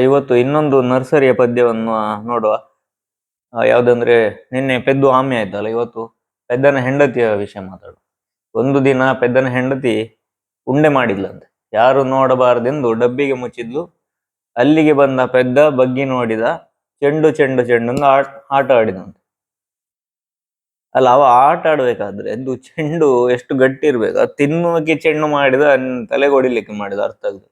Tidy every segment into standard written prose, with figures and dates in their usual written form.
ಇವತ್ತು ಇನ್ನೊಂದು ನರ್ಸರಿಯ ಪದ್ಯವನ್ನು ನೋಡುವ. ಯಾವ್ದಂದ್ರೆ ನಿನ್ನೆ ಪೆದ್ದು ಆಮೆ ಆಯ್ತಲ್ಲ, ಇವತ್ತು ಪೆದ್ದನ ಹೆಂಡತಿಯ ವಿಷಯ ಮಾತಾಡು. ಒಂದು ದಿನ ಪೆದ್ದನ ಹೆಂಡತಿ ಉಂಡೆ ಮಾಡಿದ್ಲಂತೆ. ಯಾರು ನೋಡಬಾರದೆಂದು ಡಬ್ಬಿಗೆ ಮುಚ್ಚಿದ್ಲು. ಅಲ್ಲಿಗೆ ಬಂದ ಪೆದ್ದ ಬಗ್ಗಿ ನೋಡಿದ. ಚೆಂಡು ಚೆಂಡು ಚೆಂಡು ಆಟ ಆಡಿದಂತೆ. ಅಲ್ಲ, ಅವ ಆಟ ಆಡ್ಬೇಕಾದ್ರೆ ಅದು ಚೆಂಡು ಎಷ್ಟು ಗಟ್ಟಿ ಇರ್ಬೇಕು. ಅದು ತಿನ್ನುವಕ್ಕೆ ಚೆಂಡು ಮಾಡಿದ, ತಲೆಗೊಡಿಲಿಕ್ಕೆ ಮಾಡಿದ, ಅರ್ಥ ಆಗುದು.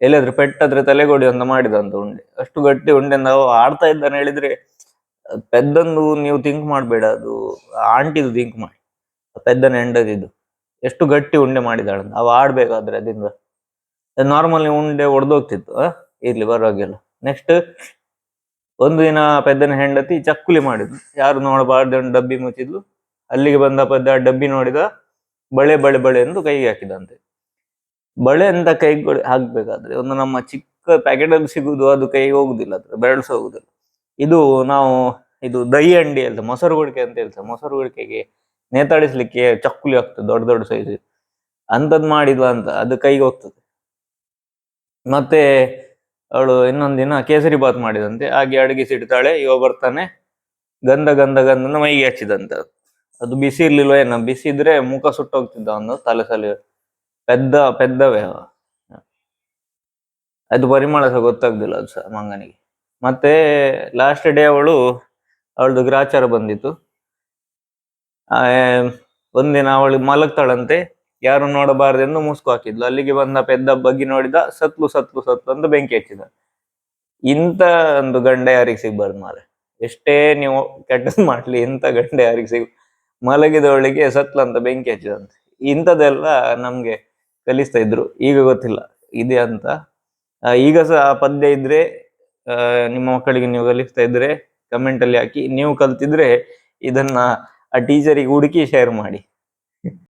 ಎಲ್ಲಾದ್ರೂ ಪೆಟ್ಟಾದ್ರೆ ತಲೆಗೊಡಿ ಅಂತ ಮಾಡಿದ ಅಂತ ಉಂಡೆ. ಅಷ್ಟು ಗಟ್ಟಿ ಉಂಡೆ ನಾವು ಆಡ್ತಾ ಇದ್ದಾನೆ ಹೇಳಿದ್ರೆ, ಪೆದ್ದಂದು ನೀವು ಥಿಂಕ್ ಮಾಡ್ಬೇಡ, ಅದು ಆಂಟಿದು ಥಿಂಕ್ ಮಾಡಿ. ಪೆದ್ದನ ಹೆಂಡದಿದ್ದು ಎಷ್ಟು ಗಟ್ಟಿ ಉಂಡೆ ಮಾಡಿದಾಳಂತ. ಅವ ಆಡ್ಬೇಕಾದ್ರೆ ಅದಿಂದ ನಾರ್ಮಲ್ ಉಂಡೆ ಒಡೆದೋಗ್ತಿತ್ತು. ಇರ್ಲಿ ಪರವಾಗಿಲ್ಲ. ನೆಕ್ಸ್ಟ್ ಒಂದು ದಿನ ಪೆದ್ದನ ಹೆಂಡತಿ ಚಕ್ಕುಲಿ ಮಾಡಿದ್ಲು. ಯಾರು ನೋಡಬಾರ್ದು ಡಬ್ಬಿ ಮುಚ್ಚಿದ್ಲು. ಅಲ್ಲಿಗೆ ಬಂದ ಪೆದ್ದ ಡಬ್ಬಿ ನೋಡಿದ. ಬಳೆ ಬಳೆ ಬಳೆ ಎಂದು ಕೈಗೆ ಹಾಕಿದಂತೆ. ಬಳೆ ಅಂತ ಕೈಗೆ ಹಾಕ್ಬೇಕಾದ್ರೆ ಒಂದು ನಮ್ಮ ಚಿಕ್ಕ ಪ್ಯಾಕೆಟ್ ಅಲ್ಲಿ ಸಿಗುದು, ಅದು ಕೈಗೆ ಹೋಗುದಿಲ್ಲ, ಅದ್ರ ಬೆರಳ್ಸ ಹೋಗುದಿಲ್ಲ. ಇದು ನಾವು ಇದು ದಹಿ ಅಂಡಿ ಅಂತ, ಮೊಸರು ಗುಡಿಕೆ ಅಂತ ಹೇಳ್ತೇವೆ. ಮೊಸರು ಗುಡಿಕೆಗೆ ನೇತಾಡಿಸ್ಲಿಕ್ಕೆ ಚಕ್ಕುಲಿ ಆಗ್ತದೆ, ದೊಡ್ಡ ದೊಡ್ಡ ಸೈಜ್. ಅಂತದ್ ಮಾಡಿದ್ವ ಅಂತ ಅದು ಕೈಗೆ ಹೋಗ್ತದೆ. ಮತ್ತೆ ಅವಳು ಇನ್ನೊಂದ್ ದಿನ ಕೇಸರಿ ಬಾತ್ ಮಾಡಿದಂತೆ. ಹಾಗೆ ಅಡಗಿಸಿಡ್ತಾಳೆ. ಇವ ಬರ್ತಾನೆ, ಗಂಧ ಗಂಧ ಗಂಧನ ಮೈಗೆ ಹಚ್ಚಿದಂತೆ. ಅದು ಬಿಸಿ ಇರ್ಲಿಲ್ವ ಏನೋ, ಬಿಸಿ ಇದ್ರೆ ಮುಖ ಸುಟ್ಟೋಗ್ತಿದ್ದ ಒಂದು ತಲೆ ಸಲ. ಪೆದ್ದವೇ ಅದು ಪರಿಮಳ ಸಹ ಗೊತ್ತಾಗ್ದಿಲ್ಲ ಅದು ಸಹ ಮಂಗನಿಗೆ. ಮತ್ತೆ ಲಾಸ್ಟ್ ಡೇ ಅವಳದು ಗ್ರಾಚಾರ ಬಂದಿತ್ತು. ಒಂದಿನ ಅವಳು ಮಲಗ್ತಾಳಂತೆ. ಯಾರು ನೋಡಬಾರ್ದೆಂದು ಮುಸ್ಕು ಹಾಕಿದ್ಲು. ಅಲ್ಲಿಗೆ ಬಂದ ಪೆದ್ದ ಬಗ್ಗಿ ನೋಡಿದ. ಸತ್ಲು ಸತ್ಲು ಸತ್ಲು ಅಂತ ಬೆಂಕಿ ಹಚ್ಚಿದ. ಇಂಥ ಒಂದು ಗಂಡ ಯಾರಿಗೆ ಸಿಗ್ಬಾರ್ದು ಮಾರೆ. ಎಷ್ಟೇ ನೀವು ಕೆಟ್ಟದ್ ಮಾಡ್ಲಿ, ಇಂಥ ಗಂಡ ಯಾರಿಗೆ ಮಲಗಿದವಳಿಗೆ ಸತ್ಲು ಅಂತ ಬೆಂಕಿ ಹಚ್ಚಿದಂತೆ. ಇಂಥದ್ದೆಲ್ಲ ನಮ್ಗೆ ಕಲಿಸ್ತಾ ಇದ್ರು. ಈಗ ಗೊತ್ತಿಲ್ಲ ಇದೆ ಅಂತ. ಈಗ ಸಹ ಆ ಪದ್ಯ ಇದ್ರೆ ನಿಮ್ಮ ಮಕ್ಕಳಿಗೆ ನೀವು ಕಲಿಸ್ತಾ ಇದ್ರೆ ಕಮೆಂಟ್ ಅಲ್ಲಿ ಹಾಕಿ. ನೀವು ಕಲ್ತಿದ್ರೆ ಇದನ್ನ ಆ ಟೀಚರಿಗೆ ಹುಡುಕಿ ಶೇರ್ ಮಾಡಿ.